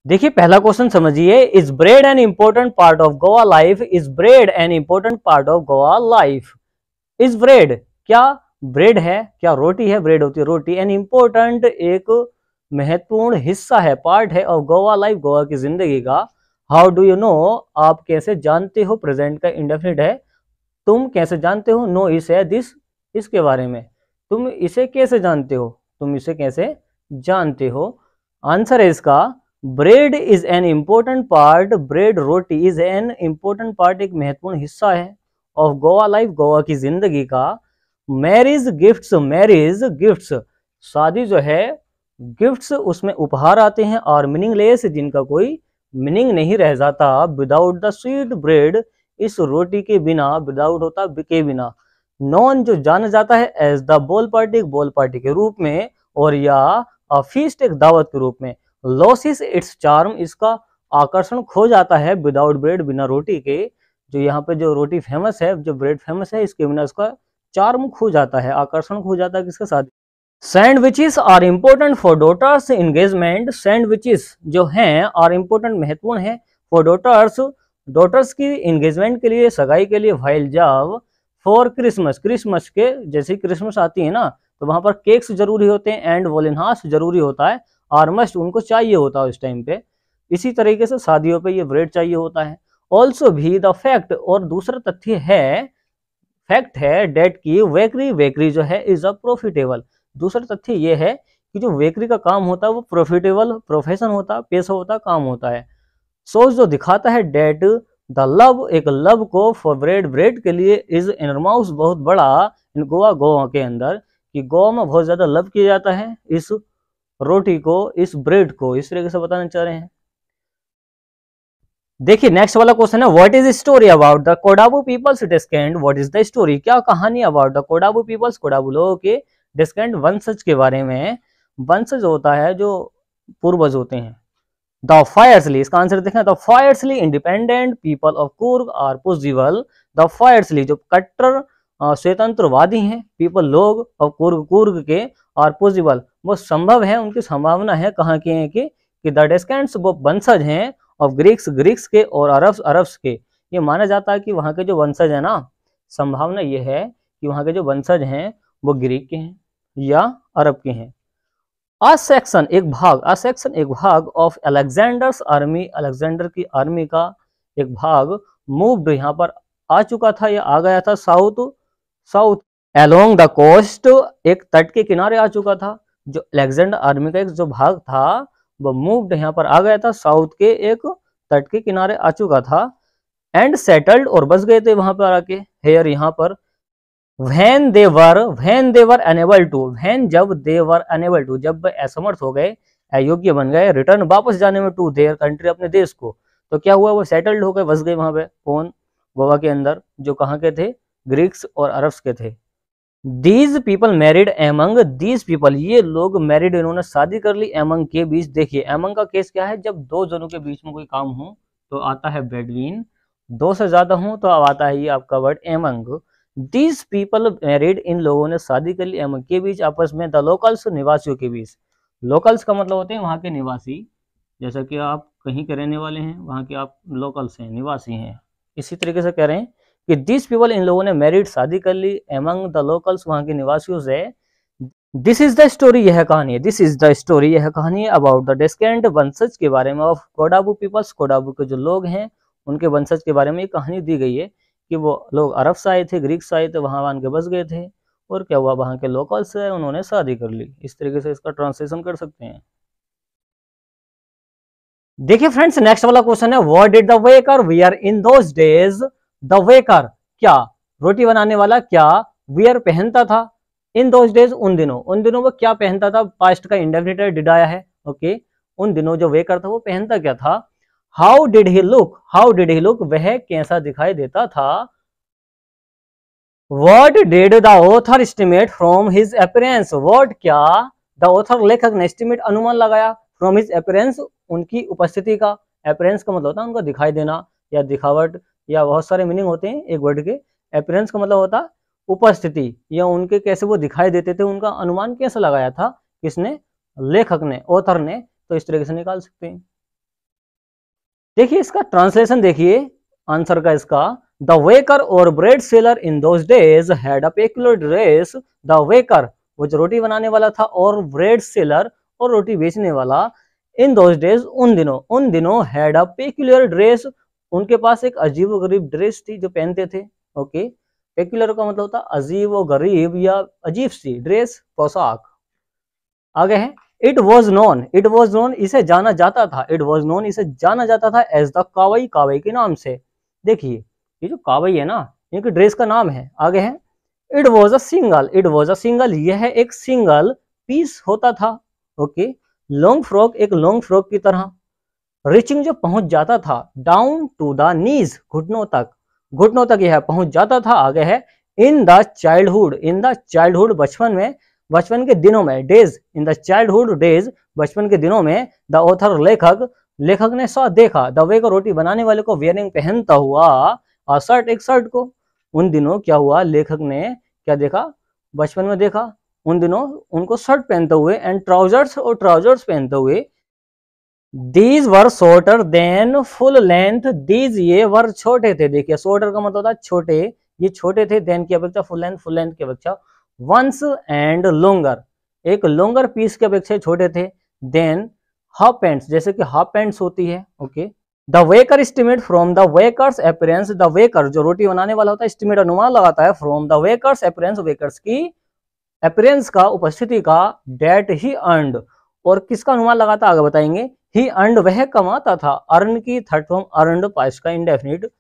देखिए पहला क्वेश्चन समझिए, is bread an important part of Goa life? Is bread an important part of Goa life? Is bread, क्या bread है, क्या रोटी है? ब्रेड होती है रोटी। एन इंपॉर्टेंट, एक महत्वपूर्ण हिस्सा है, पार्ट है ऑफ गोवा लाइफ, गोवा की जिंदगी का। हाउ डू यू नो, आप कैसे जानते हो, प्रेजेंट का इंडेफिनिट है। तुम कैसे जानते हो, नो इस है दिस, इसके बारे में। तुम इसे कैसे जानते हो, तुम इसे कैसे जानते हो। आंसर है इसका, bread is an important part, bread roti is an important part, एक महत्वपूर्ण हिस्सा है ऑफ गोवा लाइफ, गोवा की जिंदगी का। मैरिज गिफ्ट्स, मैरिज गिफ्ट्स, शादी जो है, गिफ्ट्स उसमें उपहार आते हैं, और मीनिंगलेस, जिनका कोई मीनिंग नहीं रह जाता। विदाउट द स्वीट ब्रेड, इस रोटी के बिना, विदाउट होता के बिना। नॉन, जो जाना जाता है, as the ball party, ball party के रूप में, और या फीस्ट, एक दावत के रूप में। लॉसिस इट्स चार्म, इसका आकर्षण खो जाता है, विदाउट ब्रेड, बिना रोटी के। जो यहाँ पे जो रोटी फेमस है, जो ब्रेड फेमस है, इसके बिना उसका चार्म खो जाता है, आकर्षण खो जाता है किसके साथ। Sandwiches are important for daughter's engagement, sandwiches जो हैं आर इम्पोर्टेंट, महत्वपूर्ण है, फॉर डॉटर्स, डॉटर्स की एंगेजमेंट के लिए, सगाई के लिए। व्हाइल, जब, फॉर क्रिसमस, क्रिसमस के, जैसे क्रिसमस आती है ना, तो वहां पर केक्स जरूरी होते हैं, एंड वॉलिनहास जरूरी होता है, और मस्ट, उनको चाहिए होता है उस टाइम पे। इसी तरीके से शादियों पे ये ब्रेड चाहिए होता है। ऑल्सो भी द फैक्ट, और दूसरा तथ्य है, फैक्ट है, डेट की बेकरी, बेकरी जो है इज अ प्रॉफिटेबल, दूसरा तथ्य ये है कि जो बेकरी का काम होता है वो प्रॉफिटेबल प्रोफेशन होता है, पेशा होता है, काम होता है। सोच, जो दिखाता है, डेट द लव, एक लव को फॉर ब्रेड, ब्रेड के लिए, इज एनरमाउस, बहुत बड़ा, इन गोवा, गोवा के अंदर, कि गोवा में बहुत ज्यादा लव किया जाता है इस रोटी को, इस ब्रेड को, इस तरीके से बताना चाह रहे हैं। देखिए नेक्स्ट वाला क्वेश्चन है, what is story about the Kodava peoples descend? What is the story, क्या कहानी about the Kodava peoples, Kodava लोगों के डिस्केंड, वंशज के बारे में। वंशज होता है जो पूर्वज होते हैं। द फायर्सली, इसका आंसर देखें, the fiercely independent people of Coorg are possible. The fiercely, जो कट्टर स्वतंत्रवादी हैं, पीपल, लोग, ऑफ कुर्ग, कुर्ग के, आर पॉसिबल, वो संभव है, उनकी संभावना है, कहाँ के हैं कि द डिस्केंड्स, वो वंशज हैं, ऑफ ग्रीक्स, ग्रीक्स के, और अरब्स, अरब्स के। ये माना जाता है कि वहाँ के जो वंशज है ना, संभावना ये है कि वहाँ के जो वंशज हैं वो ग्रीक के हैं या अरब के हैं। अ सेक्शन, एक भाग, अ सेक्शन, एक भाग, ऑफ अलेक्जेंडर्स आर्मी, अलेक्जेंडर की आर्मी का एक भाग, मूव्ड, यहाँ पर आ चुका था या आ गया था, south, south along the coast, एक तट के किनारे आ चुका था। जो अलेक्जेंडर आर्मी का एक जो भाग था वो मूव्ड, यहाँ पर आ गया था, साउथ के एक तट के किनारे आ चुका था। एंड सेटल्ड, और बस गए थे वहां पर आके, हेयर, यहाँ पर। when they were unable to, when, जब, they were unable to, जब असमर्थ हो गए, अयोग्य बन गए, रिटर्न, वापस जाने में, टू देयर कंट्री, अपने देश को, तो क्या हुआ, वो सेटल्ड हो गए, बस गए वहां पे। कौन, गोवा के अंदर, जो कहाँ के थे, ग्रीक्स और अरब्स के थे। These people married among, these people, ये लोग मैरिड, इन्होंने शादी कर ली, एमंग के बीच। देखिए एमंग का केस क्या है, जब दो जनों के बीच में कोई काम हो तो आता है बिटवीन, दो से ज्यादा हो तो अब आता है ये आपका word among. These people married, इन लोगों ने शादी कर ली, एमंग के बीच, आपस में। द लोकल्स, निवासियों के बीच। लोकल्स का मतलब होते हैं वहाँ के निवासी, जैसा कि आप कहीं के रहने वाले हैं, वहाँ के आप लोकल्स हैं, निवासी हैं। इसी तरीके से कह रहे हैं कि दिस पीपल, इन लोगों ने मैरिड, शादी कर ली, एमंग द लोकल्स, वहाँ के निवासियों से। दिस इज द स्टोरी, यह कहानी है, दिस इज द स्टोरी, यह कहानी है, अबाउट द डिस्केंड, वंशज के बारे में, ऑफ कोडाबू पीपल्स, कोडाबू के जो लोग हैं उनके वंशज के बारे में ये कहानी दी गई है कि वो लोग अरब से आए थे, ग्रीक से आए थे, वहां आन के बस गए थे, और क्या हुआ, वहां के लोकल्स है, उन्होंने शादी कर ली। इस तरीके से इसका ट्रांसलेशन कर सकते हैं। देखिए फ्रेंड्स नेक्स्ट वाला क्वेश्चन है, what did the waker wear in those days? The waker, क्या, रोटी बनाने वाला, क्या, वियर, पहनता था, इन दोज डेज, उन दिनों, उन दिनों वो क्या पहनता था, पास्ट का इंडेफिनिट डिड आया है, ओके। उन दिनों जो वेकर था वो पहनता क्या था। How did he look, how did he look, वह कैसा दिखाई देता था। What did the author estimate from his appearance? What, क्या, the author, लेखक ने, estimate, अनुमान लगाया, from his appearance, उनकी उपस्थिति का। appearance का मतलब होता है उनका दिखाई देना या दिखावट, या बहुत सारे मीनिंग होते हैं एक वर्ड के। appearance का मतलब होता है उपस्थिति, या उनके कैसे वो दिखाई देते थे, उनका अनुमान कैसे लगाया था, किसने, लेखक ने, ऑथर ने। तो इस तरीके से निकाल सकते हैं। देखिए इसका ट्रांसलेशन देखिए आंसर का इसका, द वेकर और bread seller in those days had a peculiar dress. The baker वो जो रोटी बनाने वाला था, और ब्रेड सेलर और रोटी बेचने वाला, इन दोज डेज उन दिनों हैड अ पेक्युलर ड्रेस, उनके पास एक अजीब व गरीब ड्रेस थी जो पहनते थे। ओके, पेक्युलर का मतलब होता अजीब व गरीब या अजीब सी ड्रेस, पोशाक। आगे है इट वॉज नोन, इसे जाना जाता था, इट वॉज नोन इसे जाना जाता था एज द कावई, कावई के नाम से। देखिए ये जो कावई है ना, इनकी ड्रेस का नाम है। आगे है इट वॉज अ सिंगल, यह एक सिंगल पीस होता था। ओके, लॉन्ग फ्रॉक एक लॉन्ग फ्रॉक की तरह, रीचिंग जो पहुंच जाता था, डाउन टू द नीज घुटनों तक यह पहुंच जाता था। आगे है इन द चाइल्डहुड बचपन के दिनों में, days in the childhood days बचपन के दिनों में, द ऑथर लेखक ने सॉ देखा, द वे को रोटी बनाने वाले को वेयरिंग पहनता हुआ शर्ट एक शर्ट को। उन दिनों क्या हुआ, लेखक ने क्या देखा, बचपन में देखा उन दिनों उनको शर्ट पहनते हुए, एंड ट्राउजर्स पहनते हुए। These were shorter than full length, these ये वर छोटे थे। देखिए शॉर्टर का मतलब होता है छोटे, ये छोटे थे, देन की अपेक्षा फुल लेंथ की अपेक्षा, वंस एंड लोंगर एक लोंगर पीस की अपेक्षा छोटे थे, देन हाफ पैंट्स जैसे कि हाफ पैंट्स होती है। Okay, the baker estimate from the baker's appearance, the baker जो रोटी बनाने वाला होता है एस्टिमेट अनुमान लगाता है, फ्रॉम द वेकर्स अपीयरेंस वेकर्स की अपीयरेंस का, उपस्थिति का, डेट ही अर्नड और किसका अनुमान लगाता आगे बताएंगे, ही अर्नड वह कमाता था, अर्न की थर्ड फॉर्म अर्नड पास्ट का इंडेफिनिट,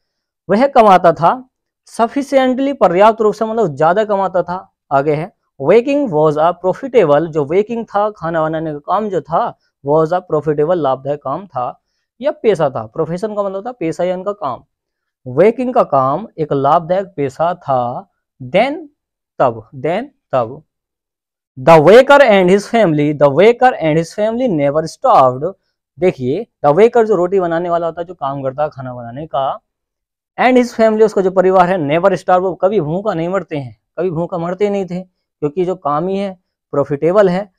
वह कमाता था, सफिशिएंटली पर्याप्त रूप से मतलब ज्यादा कमाता था। आगे है वेकिंग वॉज अ प्रॉफिटेबल, जो वेकिंग था खाना बनाने का काम जो था, वॉज अ प्रॉफिटेबल लाभदायक काम था या पेशा था, प्रोफेशन का मतलब था पेशा या उनका काम, वेकिंग का काम एक लाभदायक पेशा था। देन तब the waker and his family never starved. देखिए द वेकर जो रोटी बनाने वाला होता है, जो काम करता है खाना बनाने का, एंड हिज फैमिली उसका जो परिवार है, नेवर स्टार्व वो कभी भूखा नहीं मरते हैं, कभी भूखा मरते नहीं थे, क्योंकि जो काम ही है प्रॉफिटेबल है।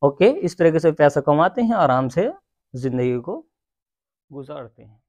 ओके, इस तरीके से पैसा कमाते हैं, आराम से जिंदगी को गुजारते हैं।